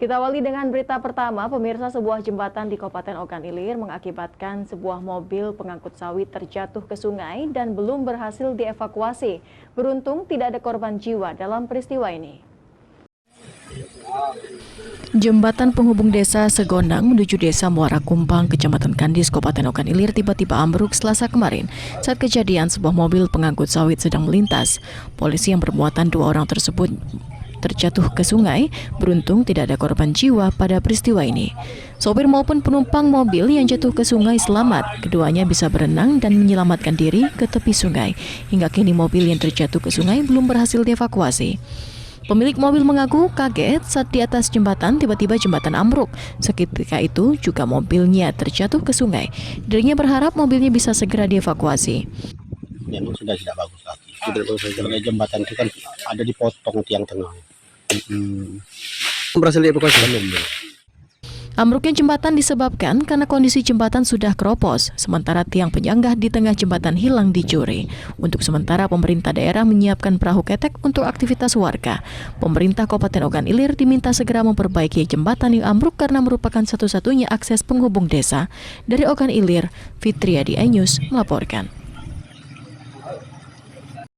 Kita awali dengan berita pertama, pemirsa. Sebuah jembatan di Kabupaten Ogan Ilir mengakibatkan sebuah mobil pengangkut sawit terjatuh ke sungai dan belum berhasil dievakuasi. Beruntung tidak ada korban jiwa dalam peristiwa ini. Jembatan penghubung desa Segondang menuju desa Muara Kumbang, Kecamatan Kandis, Kabupaten Ogan Ilir tiba-tiba ambruk Selasa kemarin. Saat kejadian, sebuah mobil pengangkut sawit sedang melintas. Polisi yang bermuatan 2 orang tersebut terjatuh ke sungai. Beruntung tidak ada korban jiwa pada peristiwa ini. Sopir maupun penumpang mobil yang jatuh ke sungai selamat. Keduanya bisa berenang dan menyelamatkan diri ke tepi sungai. Hingga kini mobil yang terjatuh ke sungai belum berhasil dievakuasi. Pemilik mobil mengaku kaget saat di atas jembatan tiba-tiba jembatan ambruk. Seketika itu juga mobilnya terjatuh ke sungai. Dirinya berharap mobilnya bisa segera dievakuasi. Memang sudah tidak bagus lagi. Karena jembatan itu kan ada dipotong tiang tengah. Berhasil dievakuasi? Belum. Ambruknya jembatan disebabkan karena kondisi jembatan sudah keropos, sementara tiang penyanggah di tengah jembatan hilang dicuri. Untuk sementara, pemerintah daerah menyiapkan perahu ketek untuk aktivitas warga. Pemerintah Kabupaten Ogan Ilir diminta segera memperbaiki jembatan yang ambruk karena merupakan satu-satunya akses penghubung desa. Dari Ogan Ilir, Fitriadi iNews melaporkan.